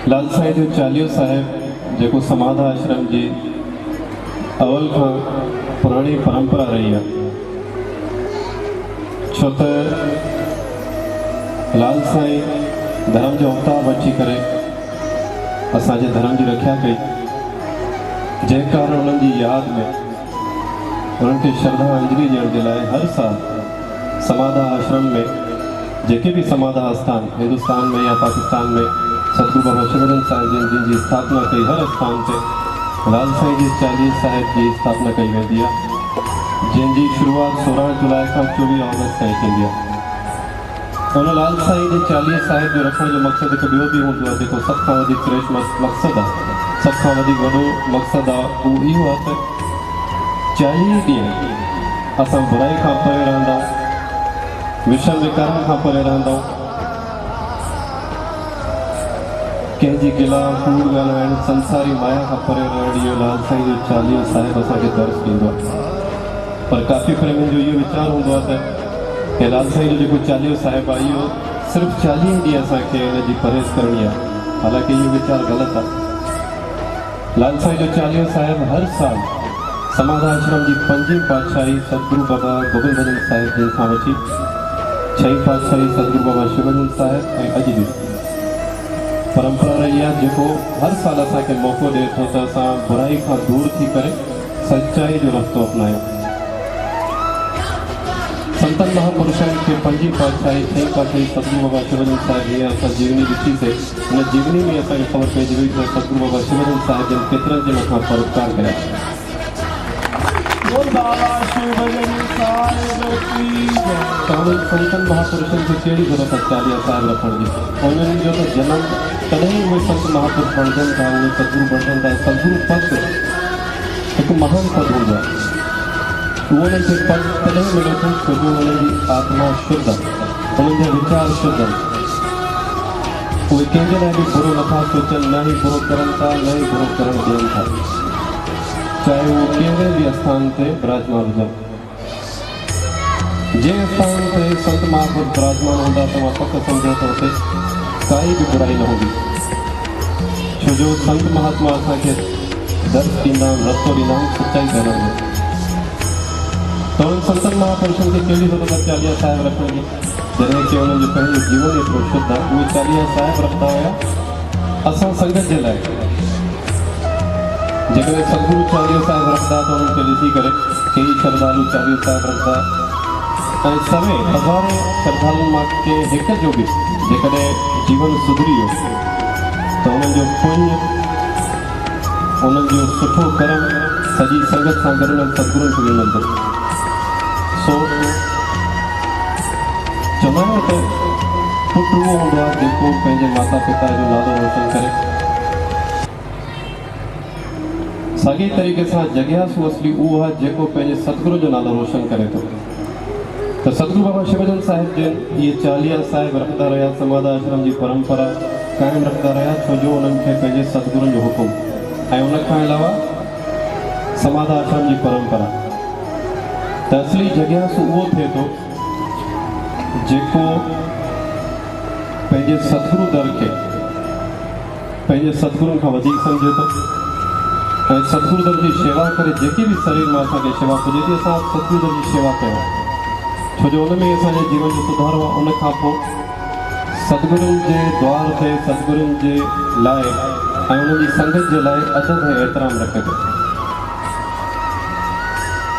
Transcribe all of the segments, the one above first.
लाल साईं जो चालीहो साहिब जेको समाधा आश्रम जी अवल खां पुराणी परंपरा रही है। छो त लाल साईं धर्म जो अवतार बची करे असांजे धर्म की रक्षा कई, जंहिं कारण उन्हनि जी यादि में उन्हनि खे श्रद्धांजलि ॾियण जे लाइ हर साल समाधा आश्रम में जेके भी समाधा स्थान हिंदुस्तान में या पाकिस्तान में सतगुरु बाबा शिवानंद साहिब जिन जी स्थापना कई, हर स्थान से लाल साईं जे चालीहे साहिब की स्थापना कई वेंदी आहे, जंहिंजी शुरुआत 16 जुलाई का 24 अगस्त ताईं थींदी आहे। उन लाल साईं जे चालीहे साहिब जो रखण जो मक़सदु हिकु ॿियो बि हूंदो आहे, जेको सभ खां वधीक श्रेष्ठ मक़सदु आहे, सभ खां वधीक वॾो मक़सदु आहे, उहो इहो आहे त 40 ॾींहं असां बुराई खां परे रहंदा, विषम विकारनि खां परे रहंदा, कंहिंजी गिला कूड़ ॻाल्हाइण संसारी माया खां परे रहण, इहो लाल साईं जो चालीहो साहिब असांखे दर्श ॾींदो आहे। पर काफ़ी प्रेमियुनि जो इहो वीचार हूंदो आहे त लाल साईं जो जेको चालीहो साहिब आहे इहो सिर्फ़ु 40 ॾींहं असांखे हिन जी परहेज़ करणी आहे, हालांकि इहो वीचार ग़लति आहे। लाल साईं जो चालीहो साहिब हर साल समाधा आश्रम जी 5वीं पातशाही सतगुरु बाबा गोबिंद भजन साहिब जिन खां वठी 6वीं पातशाही सतगुरु बाबा शिवानंद साहिब ऐं अॼु बि परंपरा रही है, जेको हर साल असांखे मौक़ो ॾिए थो त असां बुराई खां दूर थी करे सच्चाई जो रस्तो अपनायूं। संतन महापुरुषनि खे 5वीं पातशाही 6वीं पातशाही सतगुरु बाबा शिवानंद साहिब जीअं असां जीवनी ॾिठीसीं, हुन जीवनी में असांखे ख़बर पइजी वई त सतगुरु बाबा शिवानंद साहिब जिन केतिरनि जे मथां परोपकार कया। संतन महापुरुषनि खे कहिड़ी ज़रूरत आहे चालीहा साहिब रखण जी? उन्हनि जो त जनम तॾहिं उहे संत महापुरुष बणजनि था, उहे सतगुरु बणजनि था। सतगुरु पद हिकु महान पद हूंदो आहे, उहो उन्हनि खे पद तॾहिं मिले थो छो जो उन्हनि जी आत्मा शुद्ध आहे, उन्हनि जा वीचार शुद्ध आहिनि, उहे कंहिंजे लाइ बि बुरो नथा सोचनि, न ई बुरो करनि था, न ई बुरो करणु ॾियनि था, चाहे उहो कहिड़े बि स्थान ते विराजमान हुजनि। जंहिं स्थान ते संत महापुरुष विराजमान हूंदा त उहा पक सम्झो त उते काई बि बुराई न हूंदी, छो जो संत महात्मा असांखे दर्श ॾींदा आहिनि, रस्तो ॾींदा आहिनि सच्चाई करण में। त उन्हनि संतनि महापुरुषनि खे कहिड़ी ज़रूरत आहे चालीहा साहिब रखण जी, जॾहिं की उन्हनि जो पंहिंजो जीवन एतिरो शुद्ध आहे। उहे चालीहा साहिब रखंदा हुया असां संगत जे लाइ। जेकॾहिं सतगुरु चालीहो साहिब रखंदा त उन्हनि खे ॾिसी करे कई श्रद्धालु चालीहो साहिब रखंदा ऐं सभई हज़ारे श्रद्धालुनि मां के हिक जो बि जेकॾहिं जीवन सुधरी वियो त उन्हनि जो पुण्य, उन्हनि जो सुठो कर्म सॼी संगत सां गॾु उन्हनि सतगुरुनि खे मिलंदो। सो चवंदा आहिनि त पुटु उहो हूंदो आहे जेको पंहिंजे माता पिता जो नालो रोशन करे, साॻे तरीक़े सां जगियासु असली उहो आहे जेको पंहिंजे सतगुरु जो नालो रोशन करे थो। त सतगुरु बाबा शिवानंद साहिब जिन इहे चालीहा साहिब रखंदा रहिया, समाधा आश्रम जी परंपरा क़ाइमु रखंदा रहिया, छो जो उन्हनि खे पंहिंजे सतगुरुनि जो हुकुम ऐं उन खां अलावा समाधा आश्रम जी परंपरा। त असली जगियासु उहो थिए थो जेको पंहिंजे सतगुरु दर खे पंहिंजे सतगुरुनि खां वधीक सम्झे थो ऐं सतगुरु दर जी शेवा करे। जेकी बि शरीर में असांखे शेवा पुॼे थी, असां सतगुरु दर जी शेवा कयूं, छो जो उन में असांजे जीवन जो सुधारो आहे। उन खां पोइ सतगुरुनि जे द्वार ते सतगुरुनि जे लाइ ऐं उन्हनि जी संगत जे लाइ अदब ऐं एतिराम रखे थो।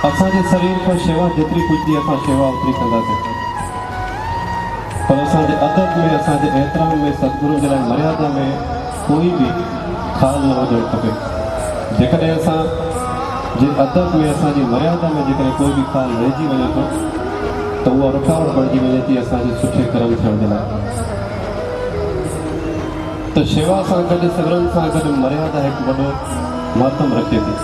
असांजे शरीर खां शेवा जेतिरी पुॼंदी असां शेवा ओतिरी कंदासीं, पर असांजे अदब में, असांजे एतिराम में, सतगुरुनि जे लाइ मर्यादा में कोई बि खाल न हुजणु खपे। जेकॾहिं असांजे अदब में, असांजी मर्यादा में जेकॾहिं कोई बि खाल रहिजी वञे थो त उहा रुकावट बणिजी वञे थी असांजे सुठे कर्म थियण जे लाइ। त शेवा सां गॾु, सिमरन सां गॾु मर्यादा हिकु वॾो महत्व रखे थी।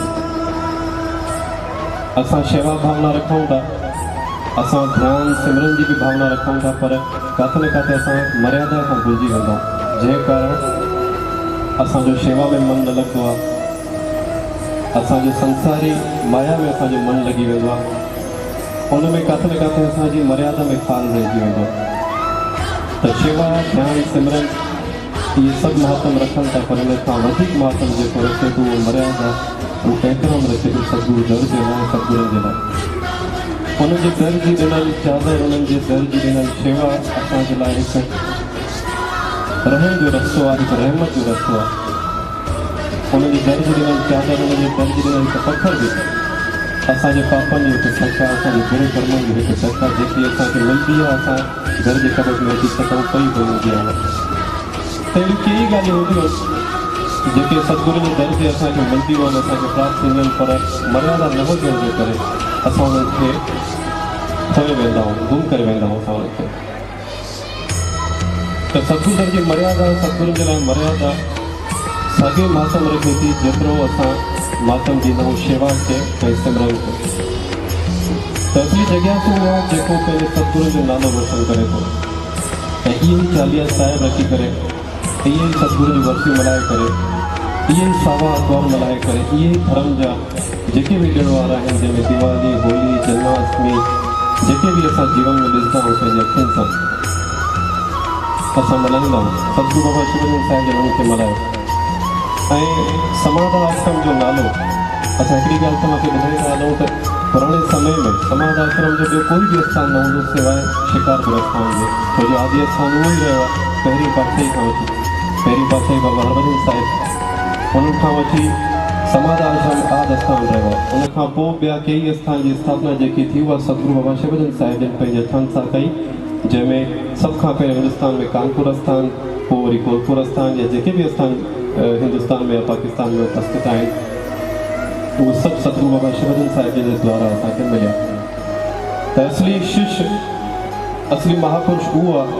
असां शेवा भावना रखूं था, असां ध्यानु सिमरन जी बि भावना रखूं था, पर किथे न किथे असां मर्यादा खां भुलिजी वेंदा, जंहिं कारण असांजो शेवा में मन न लॻंदो आहे, असांजो संसारी माया में असांजो मन लॻी वेंदो आहे, उन में किथे न किथे असांजी मर्यादा में खाल रहिजी वेंदो। त शेवा, ध्यानु, सिमरन ये सब महत्व रखनि था, पर इन खां वधीक महत्व जेको रखे थो उहो मर्यादा उहो कंहिं में रखे थो सतगुरु दर जे लाइ, सतगुरुनि जे लाइ। उनजे दर जी ॾिनल चादर, उन्हनि जे दर जी ॾिनल शेवा असांजे लाइ हिकु रहम जो रस्तो आहे, हिकु रहमत जो रस्तो आहे। उनजे दर जी ॾिनल चादर, उनजे दर जी ॾिनल हिकु पथर बि असांजे पापनि जो हिकु सख आहे, असांजे बुरे कर्मनि जो हिकु सख आहे, जेकी असांखे मिलंदी आहे असां घर जे कबट में अची सघूं पई पवंदी आहे। त अहिड़ियूं कई ॻाल्हियूं हूंदियूं जेके सतगुरू जे दर ते असांखे मिलंदियूं आहिनि, असांखे प्राप्त थींदियूं आहिनि, पर मर्यादा न हुजण जे करे असां उन्हनि खे खोए वेंदा आहियूं, गुम करे वेंदा आहियूं असां उन्हनि खे। त सतगुरू दर जी मर्यादा, सतगुरू जे लाइ मर्यादा साॻे मातम रखे थी जेतिरो असां मातम ॾींदा आहियूं शेवा खे ऐं सिमरन खे। त असली जॻह ते उहो आहे जेको पंहिंजे सतगुरू जो नालो रोशन करे थो ऐं इहे ई चालीहा साहिब रखी करे, इहे ई सतगुरू जी वर्सी मल्हाए करे, इहे ई सावा आतवार मल्हाए करे, इहे ई धर्म जा जेके बि ॾिण वार आहिनि, जंहिंमें दिवाली, होली, जन्माष्टमी जेके बि असां जीवन में ॾिसंदा आहियूं पंहिंजे अखियुनि सां असां मल्हाईंदा आहियूं। सतगुरू बाबा शिवलिंग साहिब जो उन्हनि खे मल्हायो ऐं समाधा आश्रम जो नालो असां हिकिड़ी ॻाल्हि तव्हांखे ॿुधाईंदा हलूं त पुराणे समय में समाधा आश्रम जो ॿियो कोई बि स्थान न हूंदो सवाइ शिकारपुर स्थान जो, छो जो आदि स्थान उहो ई रहियो आहे पहिरीं पातशाही खां वठी, पहिरीं पातशाही बाबा हरभजन साहिब, उन्हनि खां वठी समाधा आश्रम आदि स्थान रहियो आहे। उन खां पोइ ॿिया कई स्थान जी स्थापना जेकी थी उहा सतगुरू बाबा शिवलिंग साहिब जन पंहिंजे हथनि सां कई, जंहिंमें सभ खां पहिरियों हिंदुस्तान में कानपुर स्थान, पोइ वरी कोलपुर स्थान या जेके बि स्थान हिंदुस्तान में या पाकिस्तान में उपस्थित आहिनि उहे सभु सतगुरू बाबा शिवलिंग साहिब जे द्वारा असांखे मिलिया। त असली शिष्य, असली महापुरुष उहो आहे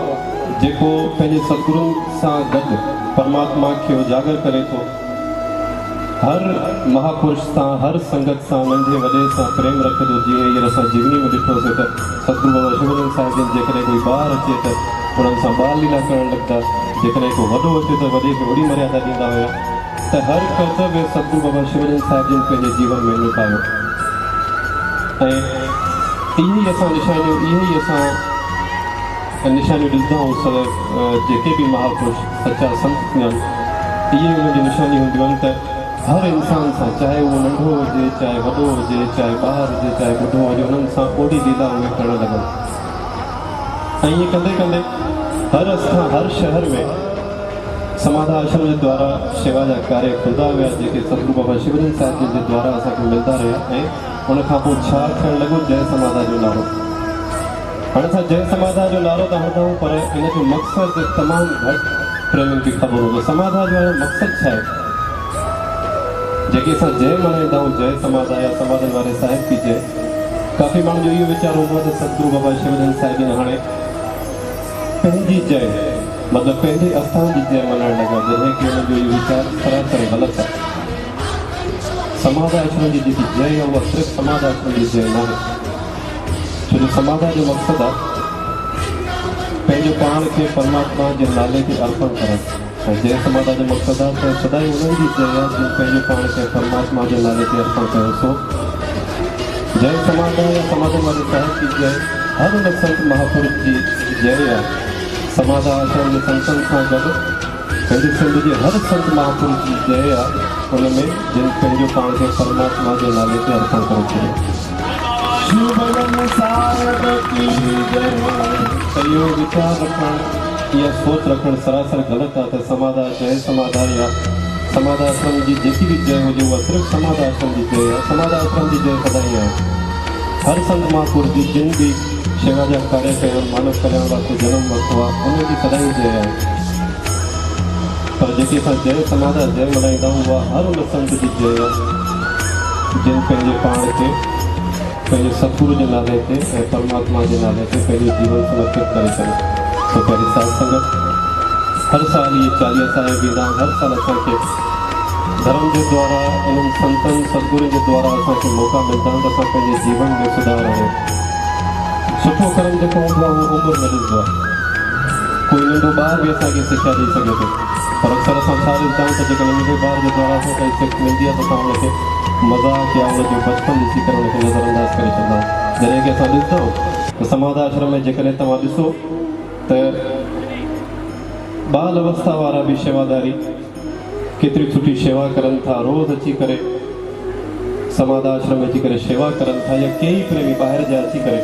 जेको पंहिंजे सतगुरुनि सां गॾु परमात्मा खे उजागर करे थो। हर महापुरुष सां, हर संगत सां, नंढे वॾे सां प्रेम रखे थो। जीअं हींअर असां जीवनी में ॾिठोसीं त सतगुरू बाबा शिवलिंग साहिब जन जेकॾहिं कोई ॿार अचे त उन्हनि सां बाल लीला करणु लॻंदा, जेकॾहिं को वॾो अचे त वॾे खे ओड़ी मर्यादा ॾींदा हुया। त हर कर्तव्य सतगुरू बाबा शिवलिंग साहिब जन पंहिंजे जीवन में निभायो ऐं इहे ई असां निशानियूं, इहे ई असां निशानियूं ॾिसंदा आहियूं। जेके बि महापुरुष सचा संत थिया इहे उन्हनि जी निशानियूं हूंदियूं आहिनि त हर इंसान सां, चाहे उहो नंढो हुजे, चाहे वॾो हुजे, चाहे ॿार हुजे, चाहे ॿुढो हुजे, उन्हनि सां ओड़ी लीला उहे करणु लॻनि। ऐं ईअं कंदे कंदे हर शहर में समाधा आश्रम जे द्वारा शेवा जा कार्य खुलंदा विया, जेके सतगुरू बाबा शिवलिंग साहिब जे द्वारा असांखे मिलंदा रहिया। ऐं उन खां पोइ छा थियणु लॻो, जय समाधा जो नारो। हाणे असां जय समाधा जो नारो त हणंदा आहियूं, पर इन जो मक़सदु तमामु घटि प्रेमियुनि खे ख़बर हूंदो। समाधा जो मक़सदु छा आहे? जेके असां जय मल्हाईंदा आहियूं, जय समाधा या समाधनि वारे साहिब की जय, काफ़ी माण्हुनि जो इहो वीचार हूंदो आहे त सतगुरू बाबा शिवलिंग साहिब जन हाणे पंहिंजी जय मतिलबु पंहिंजे आस्थान जी जय मल्हाइण लॻा, जॾहिं की हुननि जो इहो वीचार सरासर ग़लति आहे। समाधा आश्रम जी जेकी जय आहे उहा सिर्फ़ु समाधा आश्रम जी जय न आहे, छो जो समाधा जो मक़सदु आहे पंहिंजो पाण खे परमात्मा जे नाले खे अर्पण करणु। ऐं जय समाधा जो मक़सदु आहे त सदाई उन्हनि जी जय आहे जिन पंहिंजो पाण खे परमात्मा जे नाले खे अर्पण कयो। सो जय समाधा या समाधि वारे साहिब की जय हर उन संत महापुरुष जी जय आहे। समाधा आश्रम जे संतनि सां गॾु पंहिंजे सिंध जे हर संत महापुरुष जी जय आहे, हुनमें जिन पंहिंजो पाण खे परमात्मा जे नाले ते अर्पण करे छॾियो। त इहो वीचार रखणु, इहा सोच रखणु सरासर ग़लति आहे त समाधा जय समाधा या समाधा आश्रम जी जेकी बि जय हुजे उहा सिर्फ़ु समाधा आश्रम जी जय आहे। समाधा आश्रम जी जय सदाई आहे। हर संत महापुरुष जी जिन बि शेवा जा कार्य कया, मानव कल्याण वास्ते जनम वरितो आहे, उनजी सदाई जय आहे। पर जेके असां जय समाधा जय मल्हाईंदा आहियूं उहा हर उन संत जी जय आहे जिन पंहिंजे पाण खे पंहिंजे सतगुरू जे नाले ते ऐं परमात्मा जे नाले ते पंहिंजो जीवन समर्पित करे छॾियो। तो पंहिंजी साथ संगत हर साल इहे चालीहा साहिब ईंदा आहिनि। हर साल असांखे धर्म जे द्वारा, इन्हनि संतनि सतगुरू जे द्वारा असांखे मौक़ा मिलंदा आहिनि त असां पंहिंजे जीवन में सुधार आहियूं। सुठो कर्म जेको हूंदो आहे उहो उमिरि न ॾिसंदो आहे। कोई नंढो ॿार बि असांखे सिक्षा ॾेई सघे थो, पर अक्सर असां छा ॾिसंदा आहियूं त जेकॾहिं नंढे ॿार जे द्वारा असांखे काई सिख मिलंदी आहे त असां हुनखे मज़ाक या हुनजो बचपन ॾिसी करे हुनखे नज़रअंदाज़ करे छॾंदा आहियूं। जॾहिं की असां ॾिसंदा आहियूं त समाधा आश्रम में जेकॾहिं तव्हां ॾिसो त बाल अवस्था वारा भी शेवादारी केतरी सुठी शेवा करन था। रोज अची करे समाध आश्रम अची करे शेवा करन था, या कई प्रेमी बाहर जा अची करे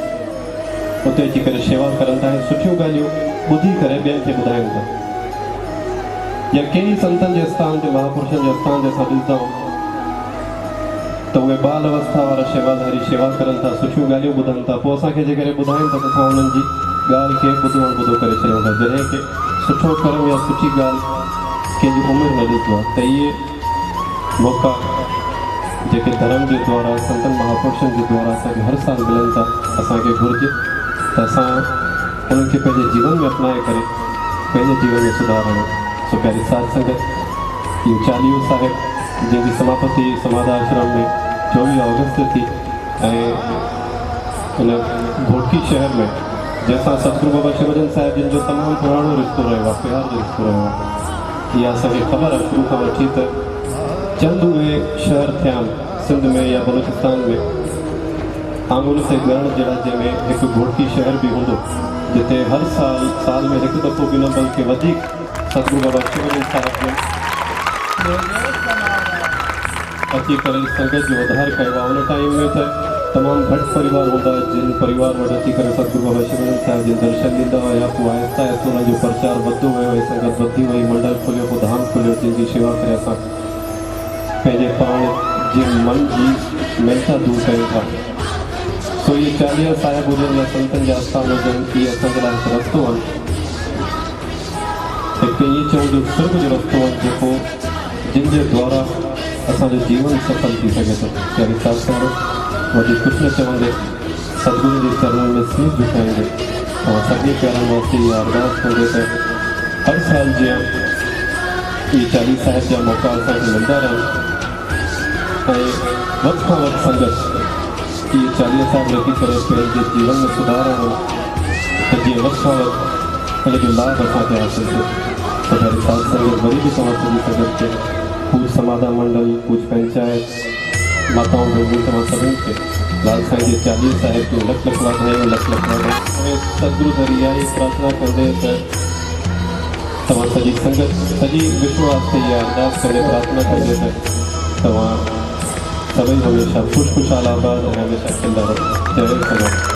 उते अची करे शेवा करन था। सुठियूं ॻाल्हियूं ॿुधी करे ॿियनि खे ॿुधाइनि था। या कई संतनि जे स्थान ते महापुरुषनि जे स्थान ते असां ॾिसंदा आहियूं त उहे बाल अवस्था वारा शेवादारी शेवा करनि था, सुठियूं ॻाल्हियूं ॿुधनि था। पोइ असांखे जेकॾहिं ॿुधाइनि था त असां उन्हनि जी ॻाल्हि खे ॿुधो करे छॾियूं था। जॾहिं की सुठो कर्म या सुठी ॻाल्हि कंहिंजी उमिरि न ॾिसंदो आहे, त इहे मौक़ा जेके धर्म जे द्वारा संतनि महापुरुषनि जे द्वारा असांखे हर साल मिलनि था, असांखे घुरिजे त असां उन्हनि खे पंहिंजे जीवन में अपनाए करे पंहिंजे जीवन में सुधार आणूं। सो प्यारी साध संगत, इहो चालीहो साहिब जंहिंजी समापति समाध आश्रम में 24 अगस्त थी ऐं हिन घोटकी शहर में जंहिंसां सतगुरु बाबा शिवजन साहिब जिन जो तमामु पुराणो रिश्तो रहियो आहे, प्यार जो रिश्तो रहियो आहे। इहा असांखे ख़बर आहे शुरू खां वठी त चंद उहे शहर थिया आहिनि सिंध में या बलूचिस्तान में आंगुल से ॻणण जहिड़ा, जंहिंमें हिकु घोटकी शहर बि हूंदो जिते हर साल में हिकु दफ़ो बि न बल्कि वधीक सतगुरु बाबा शिवजन साहिब जो अची करे संगत जो वधार कयो आहे। उन टाइम में त तमामु घटि परिवार हूंदा जिन परिवार वटि अची करे सतगुरु बाबा शिवजन साहिब जे दर्शन ॾींदा हुआ। पोइ आहिस्ता आहिस्ता हुन जो प्रचार वधंदो वियो, संगत वधी वई, मंडल खुलियो, पोइ धाम खुलियो, जंहिंजी शेवा करे असां पंहिंजे पाण जे मन जी मेलता दूर कयूं था। सो इहे चालीहा साहिब हुजनि या संतनि जा आस्थान हुजनि, इहे असांजे लाइ हिकु रस्तो आहिनि, हिकु ईअं चऊं जो स्वर्ग जो रस्तो आहे जेको जिन जे द्वारा असांजो जीवन सफल थी सघे थो। प्यारी साध संगत, वधीक कुझु न चवंदे सतगुरु जे चरणनि में शीश झुकाईंदे ऐं सभिनी प्यारनि वास्ते इहा अरदास कंदे त हर साल जीअं इहे चालीह साहिब जा मौक़ा असांखे मिलंदा रहनि ऐं वधि खां वधि संगत इहे चालीह साहिब रखी करे पंहिंजे जीवन में सुधार आणो त जीअं वधि खां वधि हिन जो लाभ असांखे हासिल थिए। त प्यारी साध संगत, वरी बि तव्हां सॼी संगत खे, पूज समाधा मंडल, पूज पंचायत, माताऊं बहनूं, तव्हां सभिनी खे लाल साईं जे चालीह साहिब जो लख लख वाधायूं, लख लख वाधायूं। ऐं सतगुरु सां इहा ई प्रार्थना कंदे त तव्हां सॼी संगत, सॼी विश्व वास्ते इहा अरदास करे प्रार्थना कंदे त तव्हां सभई हमेशह ख़ुशि ख़ुशहाल आबाद ऐं हमेशह खिलंदा रहो। जय संगत।